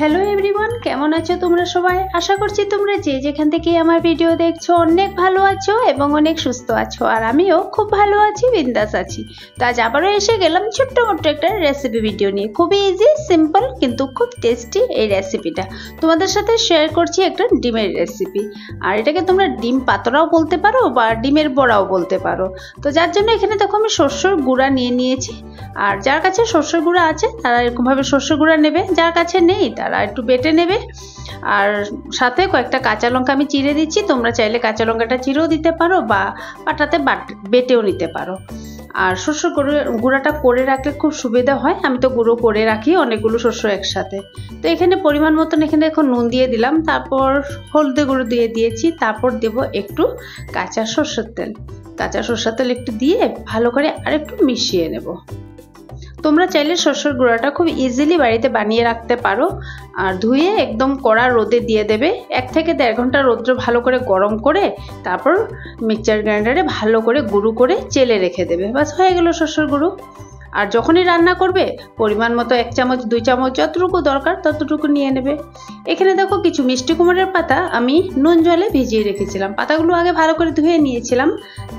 Hello everyone, কেমন আছো তোমরা সবাই? আশা করছি তোমরা যে যেখান থেকে আমার ভিডিও দেখছো অনেক ভালো আছো এবং অনেক সুস্থ আছো। আর আমিও খুব ভালো আছি, বিন্দাস আছি। তো আজ আবারও এসে গেলাম ছোট্ট মোট্ট একটা রেসিপি ভিডিও নিয়ে। খুবই ইজি, সিম্পল কিন্তু খুব টেস্টি এই রেসিপিটা তোমাদের সাথে শেয়ার করছি। একটা ডিমের রেসিপি, আর এটাকে তোমরা ডিম পাতরাও বলতে পারো বা ডিমের বড়াও বলতে পারো। তো যার জন্য এখানে দেখো আমি শস্যর গুঁড়া নিয়ে নিয়েছি। আর যার কাছে শস্যর গুঁড়া আছে তারা এরকমভাবে শস্যর গুঁড়া নেবে, যার কাছে নেই তারা একটু বেটে নেবে। আর সাথে কয়েকটা কাঁচা লঙ্কা আমি চিড়ে দিচ্ছি। তোমরা চাইলে কাঁচা লঙ্কাটা চিড়েও দিতে পারো বা পাটাতে বেটেও নিতে পারো। আর শস্য গুঁড়াটা করে রাখলে খুব সুবিধা হয়। আমি তো গুঁড়ো করে রাখি অনেকগুলো শস্য একসাথে। তো এখানে পরিমাণ মতন এখানে এখন নুন দিয়ে দিলাম, তারপর হলদে গুঁড়ো দিয়ে দিয়েছি, তারপর দেব একটু কাঁচা সরষের তেল। কাঁচা সরষের তেল একটু দিয়ে ভালো করে আরেকটু মিশিয়ে নেব। তোমরা চাইলে শস্যের গুঁড়াটা খুব ইজিলি বাড়িতে বানিয়ে রাখতে পারো। আর ধুয়ে একদম কড়া রোদে দিয়ে দেবে। 1 থেকে 1.5 ঘন্টা রোদ্র ভালো করে গরম করে তারপর মিক্সচার গ্রাইন্ডারে ভালো করে গুঁড়ো করে চেলে রেখে দেবে। বাস হয়ে গেল শস্যের গুঁড়ো। আর যখনই রান্না করবে পরিমাণ মতো 1 চামচ 2 চামচ যতটুকু দরকার ততটুকু নিয়ে নেবে। এখানে দেখো কিছু মিষ্টি কুমড়ের পাতা আমি নুন জলে ভিজিয়ে রেখেছিলাম। পাতাগুলো আগে ভালো করে ধুয়ে নিয়েছিলাম,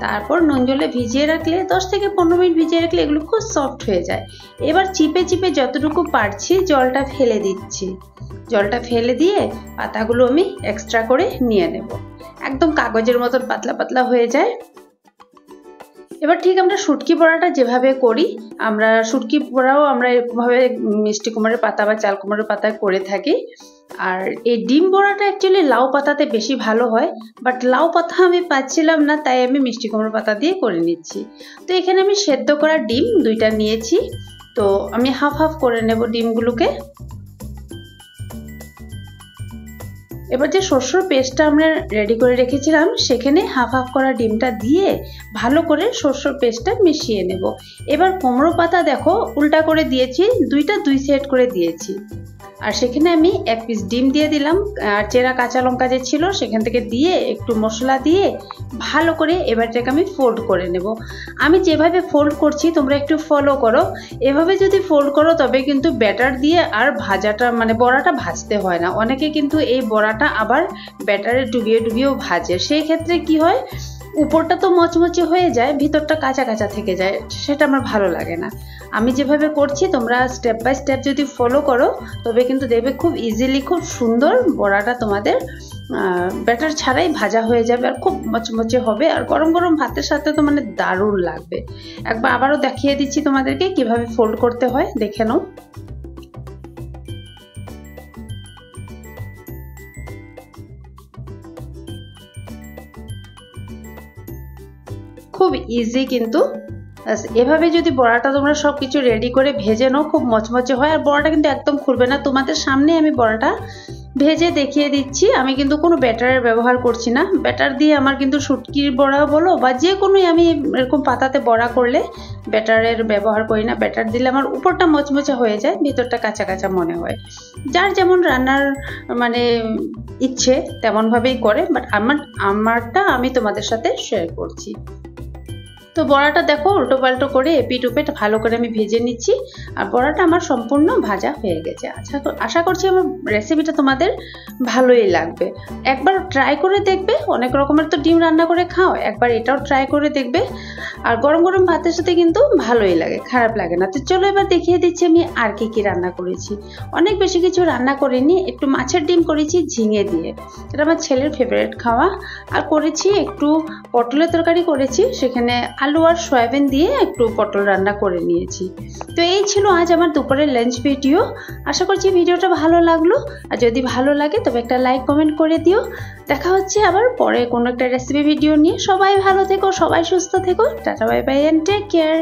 তারপর নুন জলে ভিজিয়ে রাখলে 10 থেকে 15 মিনিট ভিজিয়ে রাখলে এগুলো খুব সফট হয়ে যায়। এবার চিপে চিপে যতটুকু পারছি জলটা ফেলে দিচ্ছি। জলটা ফেলে দিয়ে পাতাগুলো আমি এক্সট্রা করে নিয়ে নেব। একদম কাগজের মতন পাতলা পাতলা হয়ে যায়। এবার ঠিক আমরা শুটকি বড়াটা যেভাবে করি, আমরা শুটকি বড়াও আমরা এরকমভাবে মিষ্টি কুমড়ের পাতা বা চাল কুমড়ের পাতায় করে থাকি। আর এই ডিম বড়াটা অ্যাকচুয়ালি লাউ পাতাতে বেশি ভালো হয়, বাট লাউ পাতা আমি পাচ্ছিলাম না, তাই আমি মিষ্টি কুমড়োর পাতা দিয়ে করে নিচ্ছি। তো এখানে আমি সেদ্ধ করা ডিম 2টা নিয়েছি। তো আমি হাফ হাফ করে নেব ডিমগুলোকে। এবার যে শস্যর পেস্টটা আমরা রেডি করে রেখেছিলাম সেখানে হাফ হাফ করা ডিমটা দিয়ে ভালো করে শস্যর পেস্টটা মিশিয়ে নেব। এবার কুমড়ো পাতা দেখো উল্টা করে দিয়েছি, 2টা 2 সেট করে দিয়েছি। আর সেখানে আমি 1 পিস ডিম দিয়ে দিলাম। আর চেরা কাঁচা লঙ্কা যে ছিল সেখান থেকে দিয়ে একটু মশলা দিয়ে ভালো করে এবার এটাকে আমি ফোল্ড করে নেব। আমি যেভাবে ফোল্ড করছি তোমরা একটু ফলো করো। এভাবে যদি ফোল্ড করো তবে কিন্তু ব্যাটার দিয়ে আর ভাজাটা মানে বড়াটা ভাজতে হয় না। অনেকে কিন্তু এই বড়াটা আবার ব্যাটারে ডুবিয়ে ডুবিয়েও ভাজে। সেই ক্ষেত্রে কি হয়, উপরটা তো মচমচে হয়ে যায়, ভিতরটা কাঁচা কাঁচা থেকে যায়, সেটা আমার ভালো লাগে না। আমি যেভাবে করছি তোমরা স্টেপ বাই স্টেপ যদি ফলো করো তবে কিন্তু দেখবে খুব ইজিলি খুব সুন্দর বড়াটা তোমাদের ব্যাটার ছাড়াই ভাজা হয়ে যাবে আর খুব মচমচে হবে। আর গরম গরম ভাতের সাথে তো মানে দারুণ লাগবে। একবার আবারও দেখিয়ে দিচ্ছি তোমাদেরকে কিভাবে ফোল্ড করতে হয়, দেখে নাও। খুব ইজি কিন্তু। এভাবে যদি বড়াটা তোমরা সবকিছু রেডি করে ভেজে নাও খুব মচমচে হয়। আর বড়াটা কিন্তু একদম খুলবে না। তোমাদের সামনে আমি বড়াটা ভেজে দেখিয়ে দিচ্ছি। আমি কিন্তু কোনো ব্যাটারের ব্যবহার করছি না। ব্যাটার দিয়ে আমার কিন্তু শুটকির বড়া বলো বা যে কোনোই আমি এরকম পাতাতে বড়া করলে ব্যাটারের ব্যবহার করি না। ব্যাটার দিলে আমার উপরটা মচমচে হয়ে যায়, ভিতরটা কাঁচা কাঁচা মনে হয়। যার যেমন রান্নার মানে ইচ্ছে তেমনভাবেই করে, বাট আমারটা আমি তোমাদের সাথে শেয়ার করছি। তো বড়াটা দেখো উল্টো পাল্টো করে এপিট ওপিট ভালো করে আমি ভেজে নিচ্ছি। আর বড়াটা আমার সম্পূর্ণ ভাজা হয়ে গেছে। আশা করছি আমার রেসিপিটা তোমাদের ভালোই লাগবে। একবার ট্রাই করে দেখবে। অনেক রকমের তো ডিম রান্না করে খাও, একবার এটাও ট্রাই করে দেখবে। আর গরম গরম ভাতের সাথে কিন্তু ভালোই লাগে, খারাপ লাগে না। তো চলো এবার দেখিয়ে দিচ্ছি আমি আর কি কি রান্না করেছি। অনেক বেশি কিছু রান্না করিনি, একটু মাছের ডিম করেছি ঝিঙে দিয়ে, এটা আমার ছেলের ফেভারিট খাওয়া। আর করেছি একটু পটলের তরকারি করেছি, সেখানে আলু আর সয়াবিন দিয়ে একটু পটল রান্না করে নিয়েছি। তো এই ছিল আজ আমার দুপুরের লাঞ্চ ভিডিও। আশা করছি ভিডিওটা ভালো লাগলো। আর যদি ভালো লাগে তবে একটা লাইক কমেন্ট করে দিও। দেখা হচ্ছে আবার পরে কোনো একটা রেসিপি ভিডিও নিয়ে। সবাই ভালো থেকো, সবাই সুস্থ থেকো। Tata bye bye and take care.